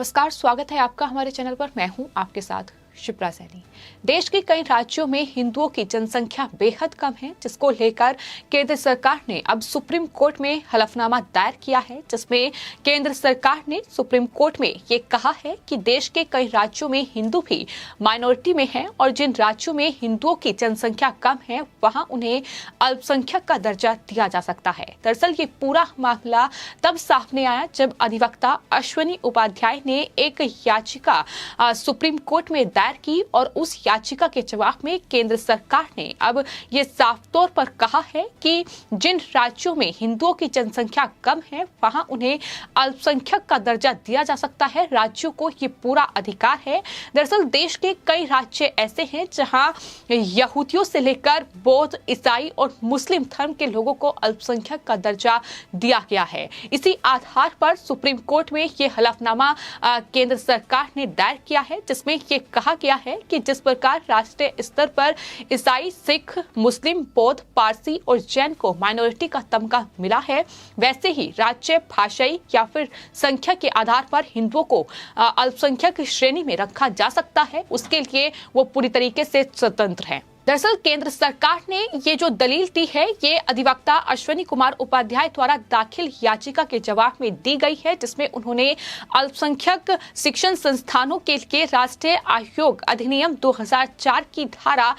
नमस्कार, स्वागत है आपका हमारे चैनल पर। मैं हूं आपके साथ शिप्रा सैनी। देश के कई राज्यों में हिंदुओं की जनसंख्या बेहद कम है, जिसको लेकर केंद्र सरकार ने अब सुप्रीम कोर्ट में हलफनामा दायर किया है, जिसमें केंद्र सरकार ने सुप्रीम कोर्ट में ये कहा है कि देश के कई राज्यों में हिंदू भी माइनॉरिटी में हैं और जिन राज्यों में हिंदुओं की जनसंख्या कम है वहां उन्हें अल्पसंख्यक का दर्जा दिया जा सकता है। दरअसल ये पूरा मामला तब सामने आया जब अधिवक्ता अश्वनी उपाध्याय ने एक याचिका सुप्रीम कोर्ट में दायर की और उस याचिका के जवाब में केंद्र सरकार ने अब ये साफ तौर पर कहा है कि जिन राज्यों में हिंदुओं की जनसंख्या कम है वहां उन्हें अल्पसंख्यक का दर्जा दिया जा सकता है। राज्यों को ये पूरा अधिकार है। दरअसल देश के कई राज्य ऐसे हैं जहां यहूदियों से लेकर बौद्ध, ईसाई और मुस्लिम धर्म के लोगों को अल्पसंख्यक का दर्जा दिया गया है। इसी आधार पर सुप्रीम कोर्ट में ये हलफनामा केंद्र सरकार ने दायर किया है, जिसमें ये कहा गया है कि जिस प्रकार राष्ट्रीय स्तर पर ईसाई, सिख, मुस्लिम, बौद्ध, पारसी और जैन को माइनॉरिटी का तमगा मिला है, वैसे ही राज्य, भाषाई या फिर संख्या के आधार पर हिंदुओं को अल्पसंख्यक श्रेणी में रखा जा सकता है। उसके लिए वो पूरी तरीके से स्वतंत्र है। दरअसल केंद्र सरकार ने ये जो दलील दी है ये अधिवक्ता अश्वनी कुमार उपाध्याय द्वारा दाखिल याचिका के जवाब में दी गई है, जिसमें उन्होंने अल्पसंख्यक शिक्षण संस्थानों के लिए राष्ट्रीय आयोग अधिनियम 2004 की धारा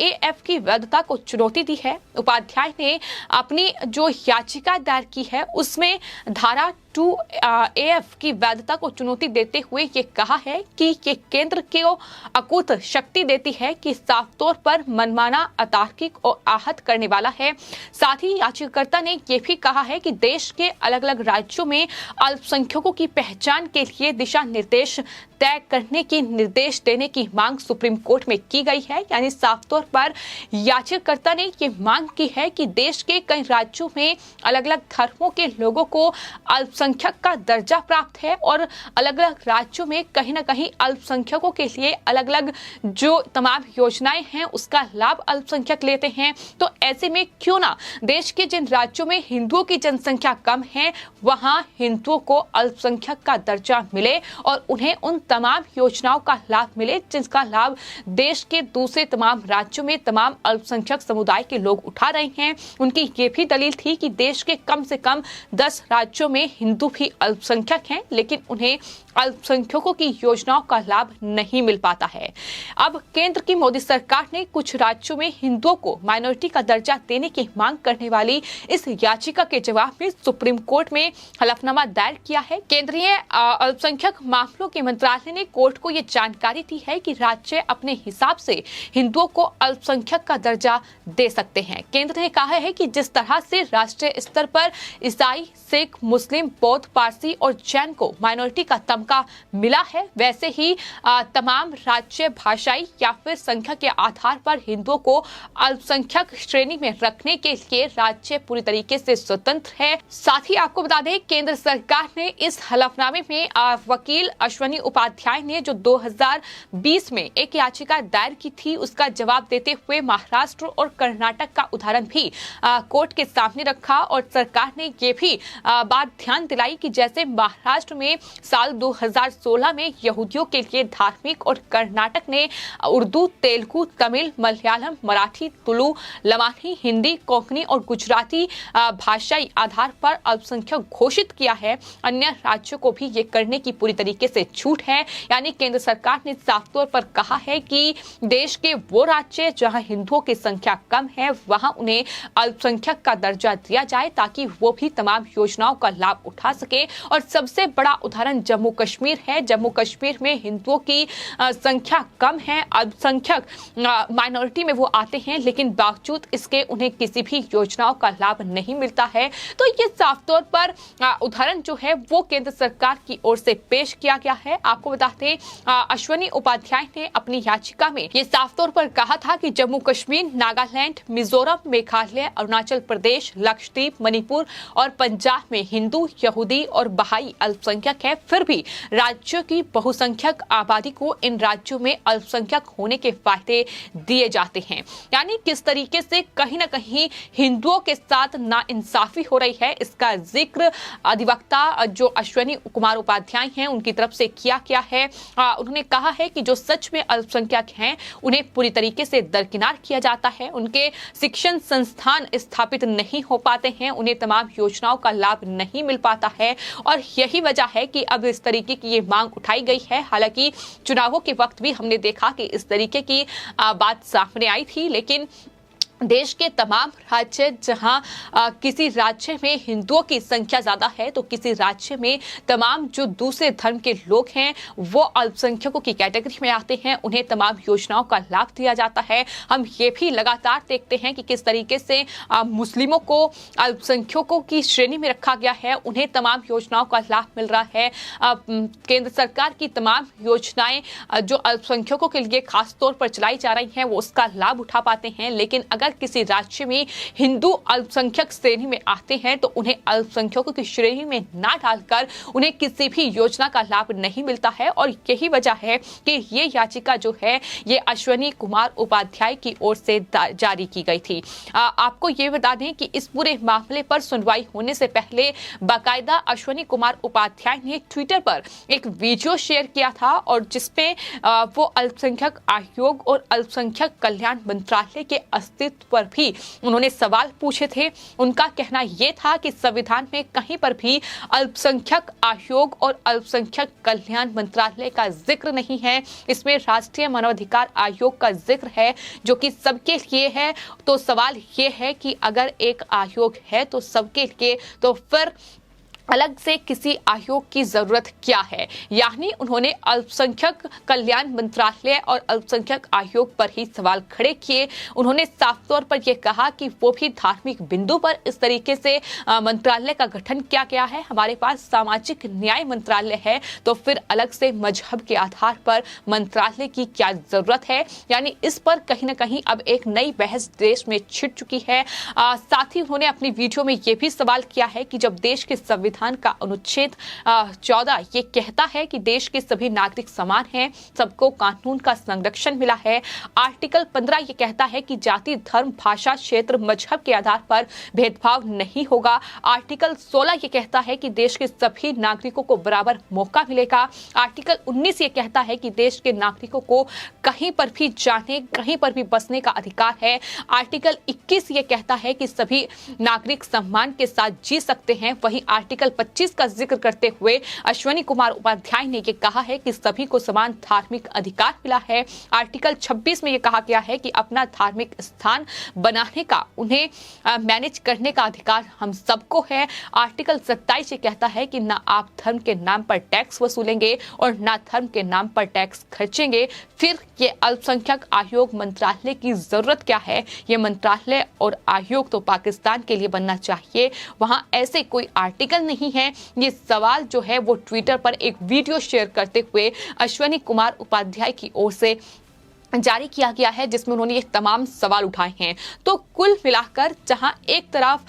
AF की वैधता को चुनौती दी है। उपाध्याय ने अपनी जो याचिका दायर की है उसमें धारा 2AF की वैधता को चुनौती देते हुए ये कहा है कि ये केंद्र को अकूत शक्ति देती है कि साफ तौर पर मनमाना, अतार्किक और आहत करने वाला है। साथ ही याचिकाकर्ता ने ये भी कहा है कि देश के अलग अलग राज्यों में अल्पसंख्यकों की पहचान के लिए दिशा निर्देश तय करने की निर्देश देने की मांग सुप्रीम कोर्ट में की गई है। यानी साफ तौर पर याचिकाकर्ता ने ये मांग की है कि देश के कई राज्यों में अलग अलग धर्मों के लोगों को अल्पसंख्यक का दर्जा प्राप्त है और अलग अलग राज्यों में कहीं ना कहीं अल्पसंख्यकों के लिए अलग अलग जो तमाम योजनाएं हैं उसका लाभ अल्पसंख्यक लेते हैं। तो ऐसे में क्यों ना देश के जिन राज्यों में हिंदुओं की जनसंख्या कम है वहां हिंदुओं को अल्पसंख्यक का दर्जा मिले और उन्हें उन तमाम योजनाओं का लाभ मिले जिसका लाभ देश के दूसरे तमाम राज्यों में तमाम अल्पसंख्यक समुदाय के लोग उठा रहे हैं। उनकी ये भी दलील थी कि देश के कम से कम 10 राज्यों में हिंदू भी अल्पसंख्यक हैं, लेकिन उन्हें अल्पसंख्यकों की योजनाओं का लाभ नहीं मिल पाता है। अब केंद्र की मोदी सरकार ने कुछ राज्यों में हिंदुओं को माइनॉरिटी का दर्जा देने की मांग करने वाली इस याचिका के जवाब में सुप्रीम कोर्ट में हलफनामा दायर किया है। केंद्रीय अल्पसंख्यक मामलों के मंत्रालय ने कोर्ट को यह जानकारी दी है कि राज्य अपने हिसाब से हिंदुओं को अल्पसंख्यक का दर्जा दे सकते हैं। केंद्र ने कहा है कि जिस तरह से राष्ट्रीय स्तर पर ईसाई, सिख, मुस्लिम, बौद्ध, पारसी और जैन को माइनॉरिटी का तमगा मिला है, वैसे ही तमाम राज्य, भाषाई या फिर संख्या के आधार पर हिंदुओं को अल्पसंख्यक श्रेणी में रखने के लिए राज्य पूरी तरीके से स्वतंत्र है। साथ ही आपको बता दें केंद्र सरकार ने इस हलफनामे में वकील अश्वनी उपाध्याय ने जो 2020 में एक याचिका दायर की थी उसका जवाब देते हुए महाराष्ट्र और कर्नाटक का उदाहरण भी कोर्ट के सामने रखा और सरकार ने ये भी बात ध्यान दिलाई कि जैसे महाराष्ट्र में साल 2016 में यहूदियों के लिए धार्मिक और कर्नाटक ने उर्दू, तेलुगु, तमिल, मलयालम, मराठी, तुलु, लमानी, हिंदी, कोंकणी और गुजराती भाषाई आधार पर अल्पसंख्यक घोषित किया है, अन्य राज्यों को भी ये करने की पूरी तरीके से छूट है। यानी केंद्र सरकार ने साफ तौर पर कहा है कि देश के वो राज्य जहां हिंदुओं की संख्या कम है वहां उन्हें अल्पसंख्यक का दर्जा दिया जाए ताकि वो भी तमाम योजनाओं का लाभ उठा सके। और सबसे बड़ा उदाहरण जम्मू कश्मीर है। जम्मू कश्मीर में हिंदुओं की संख्या कम है, अल्पसंख्यक माइनॉरिटी में वो आते हैं, लेकिन बावजूद इसके उन्हें किसी भी योजनाओं का लाभ नहीं मिलता है। तो ये साफ तौर पर उदाहरण जो है वो केंद्र सरकार की ओर से पेश किया गया है। आपको बताते हैं अश्वनी उपाध्याय ने अपनी याचिका में ये साफ तौर पर कहा था कि जम्मू कश्मीर, नागालैंड, मिजोरम, मेघालय, अरुणाचल प्रदेश, लक्षद्वीप, मणिपुर और पंजाब में हिंदू, यहूदी और बहाई अल्पसंख्यक है, फिर भी राज्यों की बहुसंख्यक आबादी को इन राज्यों में अल्पसंख्यक होने के फायदे दिए जाते हैं। यानी किस तरीके से कहीं ना कहीं हिंदुओं के साथ नाइंसाफी हो रही है, इसका जिक्र अधिवक्ता जो अश्विनी कुमार उपाध्याय हैं उनकी तरफ से किया गया है। उन्होंने कहा है कि जो सच में अल्पसंख्यक हैं उन्हें पूरी तरीके से दरकिनार किया जाता है, उनके शिक्षण संस्थान स्थापित नहीं हो पाते हैं, उन्हें तमाम योजनाओं का लाभ नहीं मिल पाता है और यही वजह है कि अब इस तरीके की ये मांग उठाई गई है। हालांकि चुनावों के वक्त भी हमने देखा कि इस तरीके की बात सामने आई थी, लेकिन देश के तमाम राज्य जहां किसी राज्य में हिंदुओं की संख्या ज्यादा है तो किसी राज्य में तमाम जो दूसरे धर्म के लोग हैं वो अल्पसंख्यकों की कैटेगरी में आते हैं, उन्हें तमाम योजनाओं का लाभ दिया जाता है। हम ये भी लगातार देखते हैं कि किस तरीके से मुस्लिमों को अल्पसंख्यकों की श्रेणी में रखा गया है, उन्हें तमाम योजनाओं का लाभ मिल रहा है। केंद्र सरकार की तमाम योजनाएं जो अल्पसंख्यकों के लिए खास तौर पर चलाई जा रही हैं वो उसका लाभ उठा पाते हैं, लेकिन अगर किसी राज्य में हिंदू अल्पसंख्यक श्रेणी में आते हैं तो उन्हें अल्पसंख्यकों की श्रेणी में ना डालकर उन्हें किसी भी योजना का लाभ नहीं मिलता है। और यही वजह है कि ये याचिका जो है ये अश्विनी कुमार उपाध्याय की ओर से जारी की गई थी। आपको ये बता दें कि इस पूरे मामले पर सुनवाई होने से पहले बाकायदा अश्विनी कुमार उपाध्याय ने ट्विटर पर एक वीडियो शेयर किया था और जिसपे वो अल्पसंख्यक आयोग और अल्पसंख्यक कल्याण मंत्रालय के अस्तित्व पर भी उन्होंने सवाल पूछे थे। उनका कहना यह था कि संविधान में कहीं पर भी अल्पसंख्यक आयोग और अल्पसंख्यक कल्याण मंत्रालय का जिक्र नहीं है, इसमें राष्ट्रीय मानवाधिकार आयोग का जिक्र है जो कि सबके लिए है। तो सवाल ये है कि अगर एक आयोग है तो सबके लिए, तो फिर अलग से किसी आयोग की जरूरत क्या है। यानी उन्होंने अल्पसंख्यक कल्याण मंत्रालय और अल्पसंख्यक आयोग पर ही सवाल खड़े किए। उन्होंने साफ तौर पर यह कहा कि वो भी धार्मिक बिंदु पर इस तरीके से मंत्रालय का गठन किया गया है। हमारे पास सामाजिक न्याय मंत्रालय है तो फिर अलग से मजहब के आधार पर मंत्रालय की क्या जरूरत है। यानी इस पर कहीं ना कहीं अब एक नई बहस देश में छिड़ चुकी है। साथ ही उन्होंने अपनी वीडियो में यह भी सवाल किया है कि जब देश के संविधान का अनुच्छेद 14 ये कहता है कि देश के सभी नागरिक समान हैं, सबको कानून का संरक्षण मिला है। आर्टिकल 15 ये कहता है कि जाति, धर्म, भाषा, क्षेत्र, मजहब के आधार पर भेदभाव नहीं होगा। आर्टिकल 16 ये कहता है कि देश के सभी नागरिकों को बराबर मौका मिलेगा। आर्टिकल 19 ये कहता है कि देश के नागरिकों को कहीं पर भी जाने, कहीं पर भी बसने का अधिकार है। आर्टिकल 21 ये कहता है कि सभी नागरिक सम्मान के साथ जी सकते हैं। वहीं आर्टिकल 25 का जिक्र करते हुए अश्विनी कुमार उपाध्याय ने यह कहा है कि सभी को समान धार्मिक अधिकार मिला है। आर्टिकल 26 में यह कहा गया है कि अपना धार्मिक स्थान बनाने का, उन्हें मैनेज करने का अधिकार हम सबको है। आर्टिकल 27 ये कहता है कि ना आप धर्म के नाम पर टैक्स वसूलेंगे और ना धर्म के नाम पर टैक्स खर्चेंगे। फिर ये अल्पसंख्यक आयोग मंत्रालय की जरूरत क्या है। ये मंत्रालय और आयोग तो पाकिस्तान के लिए बनना चाहिए, वहां ऐसे कोई आर्टिकल नहीं है। ये सवाल जो है वो ट्विटर पर एक वीडियो शेयर करते हुए अश्विनी कुमार उपाध्याय की ओर से जारी किया गया है जिसमें उन्होंने ये तमाम सवाल उठाए हैं। तो कुल मिलाकर जहां एक तरफ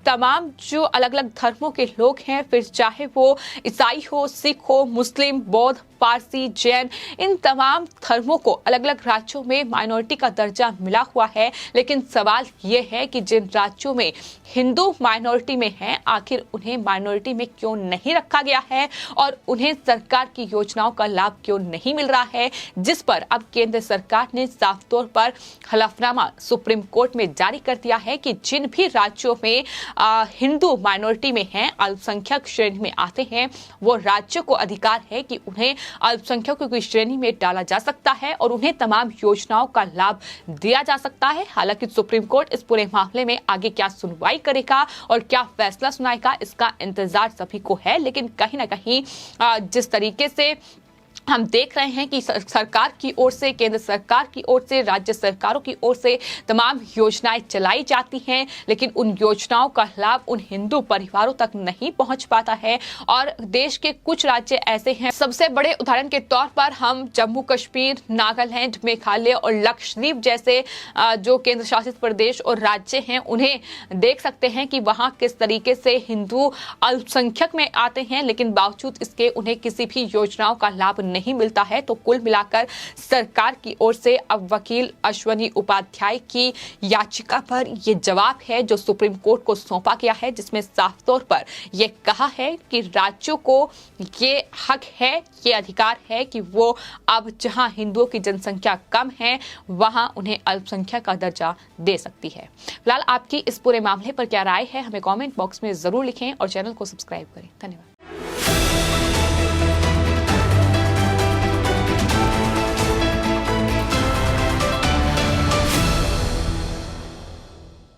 तमाम जो अलग अलग धर्मों के लोग हैं, फिर चाहे वो ईसाई हो, सिख हो, मुस्लिम, बौद्ध, पारसी, जैन, इन तमाम धर्मों को अलग अलग राज्यों में माइनॉरिटी का दर्जा मिला हुआ है। लेकिन सवाल ये है कि जिन राज्यों में हिंदू माइनॉरिटी में हैं, आखिर उन्हें माइनॉरिटी में क्यों नहीं रखा गया है और उन्हें सरकार की योजनाओं का लाभ क्यों नहीं मिल रहा है, जिस पर अब केंद्र सरकार ने साफ तौर पर हलफनामा सुप्रीम कोर्ट में जारी कर दिया है कि जिन भी राज्यों में हिंदू माइनॉरिटी में हैं, अल्पसंख्यक श्रेणी में आते हैं, वो राज्य को अधिकार है कि उन्हें अल्पसंख्यकों की श्रेणी में डाला जा सकता है और उन्हें तमाम योजनाओं का लाभ दिया जा सकता है। हालांकि सुप्रीम कोर्ट इस पूरे मामले में आगे क्या सुनवाई करेगा और क्या फैसला सुनाएगा, इसका इंतजार सभी को है। लेकिन कहीं ना कहीं जिस तरीके से हम देख रहे हैं कि सरकार की ओर से, केंद्र सरकार की ओर से, राज्य सरकारों की ओर से तमाम योजनाएं चलाई जाती हैं, लेकिन उन योजनाओं का लाभ उन हिंदू परिवारों तक नहीं पहुंच पाता है। और देश के कुछ राज्य ऐसे हैं, सबसे बड़े उदाहरण के तौर पर हम जम्मू कश्मीर, नागालैंड, मेघालय और लक्षद्वीप जैसे जो केंद्र शासित प्रदेश और राज्य हैं, उन्हें देख सकते हैं कि वहां किस तरीके से हिंदू अल्पसंख्यक में आते हैं, लेकिन बावजूद इसके उन्हें किसी भी योजनाओं का लाभ नहीं मिलता है। तो कुल मिलाकर सरकार की ओर से अब वकील अश्वनी उपाध्याय की याचिका पर यह जवाब है जो सुप्रीम कोर्ट को सौंपा गया है, जिसमें साफ तौर पर यह कहा है कि राज्यों को ये हक है, ये अधिकार है कि वो अब जहां हिंदुओं की जनसंख्या कम है वहां उन्हें अल्पसंख्यक का दर्जा दे सकती है। फिलहाल आपकी इस पूरे मामले पर क्या राय है, हमें कमेंट बॉक्स में जरूर लिखें और चैनल को सब्सक्राइब करें। धन्यवाद।